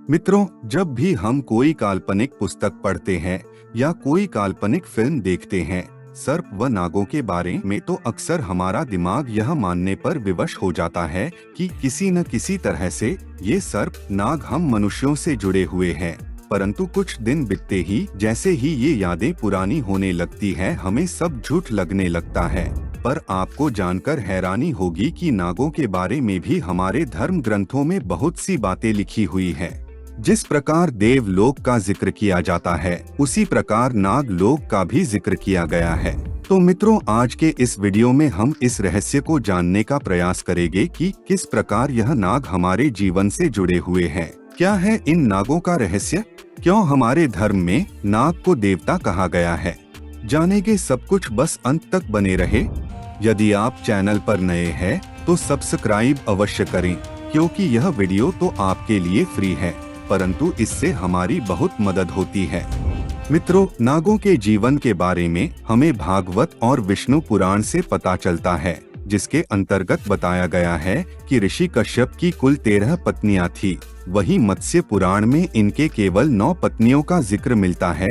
मित्रों, जब भी हम कोई काल्पनिक पुस्तक पढ़ते हैं या कोई काल्पनिक फिल्म देखते हैं सर्प व नागों के बारे में, तो अक्सर हमारा दिमाग यह मानने पर विवश हो जाता है कि किसी न किसी तरह से ये सर्प नाग हम मनुष्यों से जुड़े हुए हैं। परंतु कुछ दिन बीतते ही जैसे ही ये यादें पुरानी होने लगती है, हमें सब झूठ लगने लगता है। पर आपको जानकर हैरानी होगी कि नागों के बारे में भी हमारे धर्म ग्रंथों में बहुत सी बातें लिखी हुई है। जिस प्रकार देवलोक का जिक्र किया जाता है, उसी प्रकार नागलोक का भी जिक्र किया गया है। तो मित्रों, आज के इस वीडियो में हम इस रहस्य को जानने का प्रयास करेंगे कि किस प्रकार यह नाग हमारे जीवन से जुड़े हुए हैं। क्या है इन नागों का रहस्य? क्यों हमारे धर्म में नाग को देवता कहा गया है? जानेंगे सब कुछ, बस अंत तक बने रहे। यदि आप चैनल पर नए हैं तो सब्सक्राइब अवश्य करें, क्योंकि यह वीडियो तो आपके लिए फ्री है, परंतु इससे हमारी बहुत मदद होती है। मित्रों, नागों के जीवन के बारे में हमें भागवत और विष्णु पुराण से पता चलता है, जिसके अंतर्गत बताया गया है कि ऋषि कश्यप की कुल 13 पत्नियां थी। वहीं मत्स्य पुराण में इनके केवल 9 पत्नियों का जिक्र मिलता है।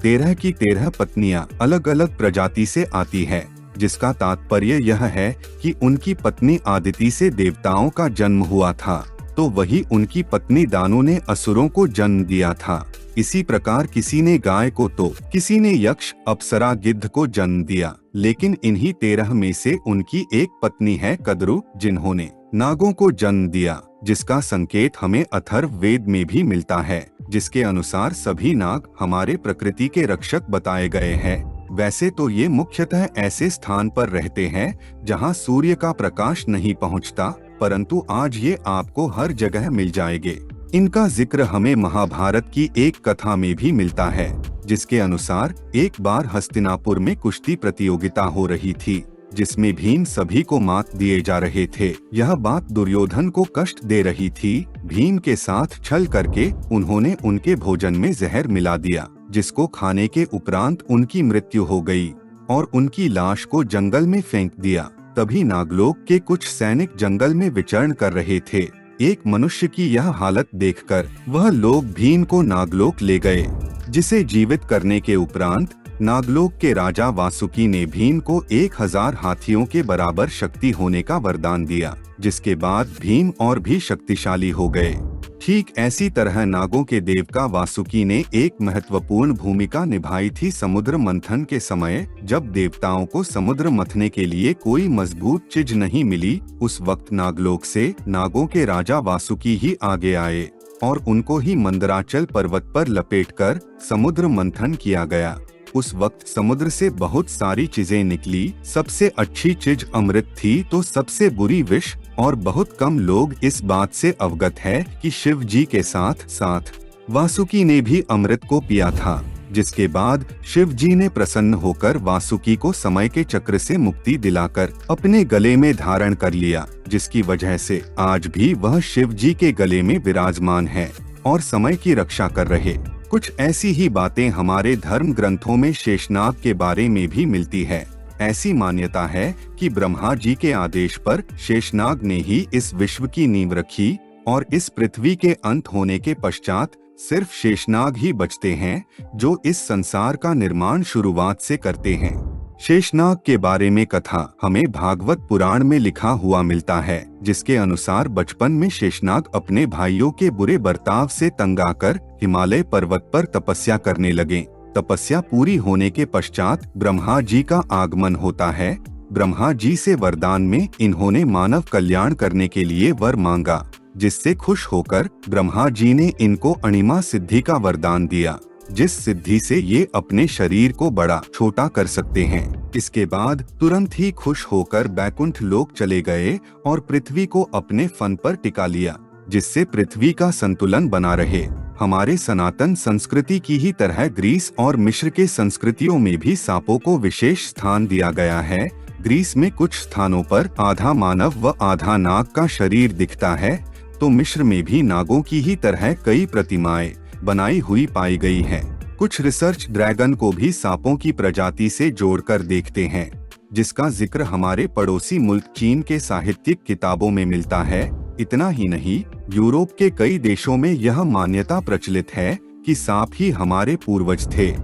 13 की 13 पत्नियां अलग अलग प्रजाति से आती है, जिसका तात्पर्य यह है कि उनकी पत्नी आदिति से देवताओं का जन्म हुआ था, तो वही उनकी पत्नी दानु ने असुरों को जन्म दिया था। इसी प्रकार किसी ने गाय को तो किसी ने यक्ष, अप्सरा, गिद्ध को जन्म दिया। लेकिन इन्हीं 13 में से उनकी एक पत्नी है कद्रु, जिन्होंने नागों को जन्म दिया, जिसका संकेत हमें अथर्व वेद में भी मिलता है, जिसके अनुसार सभी नाग हमारे प्रकृति के रक्षक बताए गए हैं। वैसे तो ये मुख्यतः ऐसे स्थान पर रहते हैं जहां सूर्य का प्रकाश नहीं पहुंचता, परंतु आज ये आपको हर जगह मिल जाएंगे। इनका जिक्र हमें महाभारत की एक कथा में भी मिलता है, जिसके अनुसार एक बार हस्तिनापुर में कुश्ती प्रतियोगिता हो रही थी, जिसमें भीम सभी को मात दिए जा रहे थे। यह बात दुर्योधन को कष्ट दे रही थी। भीम के साथ छल करके उन्होंने उनके भोजन में जहर मिला दिया, जिसको खाने के उपरांत उनकी मृत्यु हो गई और उनकी लाश को जंगल में फेंक दिया। तभी नागलोक के कुछ सैनिक जंगल में विचरण कर रहे थे। एक मनुष्य की यह हालत देखकर वह लोग भीम को नागलोक ले गए, जिसे जीवित करने के उपरांत नागलोक के राजा वासुकी ने भीम को 1000 हाथियों के बराबर शक्ति होने का वरदान दिया, जिसके बाद भीम और भी शक्तिशाली हो गए। ठीक ऐसी तरह नागों के देवता वासुकी ने एक महत्वपूर्ण भूमिका निभाई थी समुद्र मंथन के समय। जब देवताओं को समुद्र मथने के लिए कोई मजबूत चीज नहीं मिली, उस वक्त नागलोक से नागों के राजा वासुकी ही आगे आए और उनको ही मंदराचल पर्वत पर लपेटकर समुद्र मंथन किया गया। उस वक्त समुद्र से बहुत सारी चीजें निकली। सबसे अच्छी चीज अमृत थी, तो सबसे बुरी विष, और बहुत कम लोग इस बात से अवगत है कि शिव जी के साथ साथ वासुकी ने भी अमृत को पिया था, जिसके बाद शिव जी ने प्रसन्न होकर वासुकी को समय के चक्र से मुक्ति दिलाकर अपने गले में धारण कर लिया, जिसकी वजह से आज भी वह शिव जी के गले में विराजमान है और समय की रक्षा कर रहे। कुछ ऐसी ही बातें हमारे धर्म ग्रंथों में शेषनाग के बारे में भी मिलती है। ऐसी मान्यता है कि ब्रह्मा जी के आदेश पर शेषनाग ने ही इस विश्व की नींव रखी और इस पृथ्वी के अंत होने के पश्चात सिर्फ शेषनाग ही बचते हैं, जो इस संसार का निर्माण शुरुआत से करते हैं। शेषनाग के बारे में कथा हमें भागवत पुराण में लिखा हुआ मिलता है, जिसके अनुसार बचपन में शेषनाग अपने भाइयों के बुरे बर्ताव से तंग आकर हिमालय पर्वत पर तपस्या करने लगे। तपस्या पूरी होने के पश्चात ब्रह्मा जी का आगमन होता है। ब्रह्मा जी से वरदान में इन्होंने मानव कल्याण करने के लिए वर मांगा, जिससे खुश होकर ब्रह्मा जी ने इनको अणिमा सिद्धि का वरदान दिया, जिस सिद्धि से ये अपने शरीर को बड़ा छोटा कर सकते हैं। इसके बाद तुरंत ही खुश होकर बैकुंठ लोक चले गए और पृथ्वी को अपने फन पर टिका लिया, जिससे पृथ्वी का संतुलन बना रहे। हमारे सनातन संस्कृति की ही तरह ग्रीस और मिस्र के संस्कृतियों में भी सांपों को विशेष स्थान दिया गया है। ग्रीस में कुछ स्थानों पर आधा मानव व आधा नाग का शरीर दिखता है, तो मिस्र में भी नागों की ही तरह कई प्रतिमाएं बनाई हुई पाई गई है। कुछ रिसर्च ड्रैगन को भी सांपों की प्रजाति से जोड़कर देखते हैं, जिसका जिक्र हमारे पड़ोसी मुल्क चीन के साहित्यिक किताबों में मिलता है। इतना ही नहीं, यूरोप के कई देशों में यह मान्यता प्रचलित है कि सांप ही हमारे पूर्वज थे।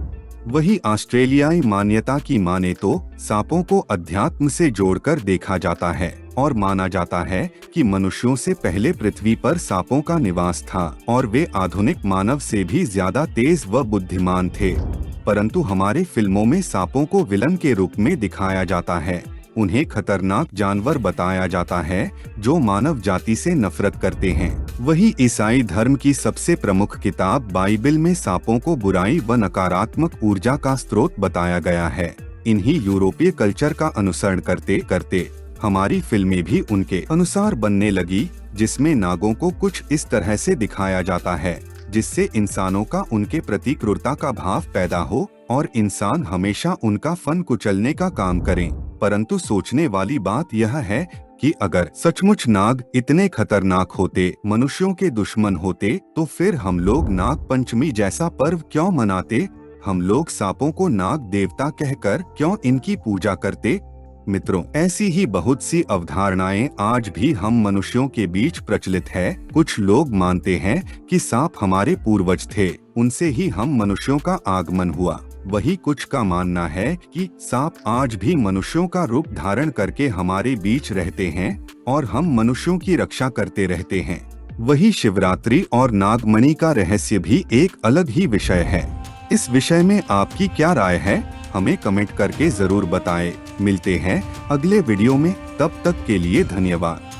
वही ऑस्ट्रेलियाई मान्यता की माने तो सांपों को अध्यात्म से जोड़कर देखा जाता है और माना जाता है कि मनुष्यों से पहले पृथ्वी पर सांपों का निवास था और वे आधुनिक मानव से भी ज्यादा तेज व बुद्धिमान थे। परंतु हमारे फिल्मों में सांपों को विलन के रूप में दिखाया जाता है। उन्हें खतरनाक जानवर बताया जाता है जो मानव जाति से नफरत करते हैं। वही ईसाई धर्म की सबसे प्रमुख किताब बाइबल में सांपों को बुराई व नकारात्मक ऊर्जा का स्रोत बताया गया है। इन्हीं यूरोपीय कल्चर का अनुसरण करते करते हमारी फिल्में भी उनके अनुसार बनने लगी, जिसमें नागों को कुछ इस तरह से दिखाया जाता है जिससे इंसानों का उनके प्रति क्रूरता का भाव पैदा हो और इंसान हमेशा उनका फन कुचलने का काम करें। परंतु सोचने वाली बात यह है कि अगर सचमुच नाग इतने खतरनाक होते, मनुष्यों के दुश्मन होते, तो फिर हम लोग नाग पंचमी जैसा पर्व क्यों मनाते? हम लोग सांपों को नाग देवता कहकर क्यों इनकी पूजा करते? मित्रों, ऐसी ही बहुत सी अवधारणाएं आज भी हम मनुष्यों के बीच प्रचलित है। कुछ लोग मानते हैं कि सांप हमारे पूर्वज थे, उनसे ही हम मनुष्यों का आगमन हुआ। वही कुछ का मानना है कि सांप आज भी मनुष्यों का रूप धारण करके हमारे बीच रहते हैं और हम मनुष्यों की रक्षा करते रहते हैं। वही शिवरात्रि और नागमणि का रहस्य भी एक अलग ही विषय है। इस विषय में आपकी क्या राय है? हमें कमेंट करके जरूर बताएं। मिलते हैं अगले वीडियो में, तब तक के लिए धन्यवाद।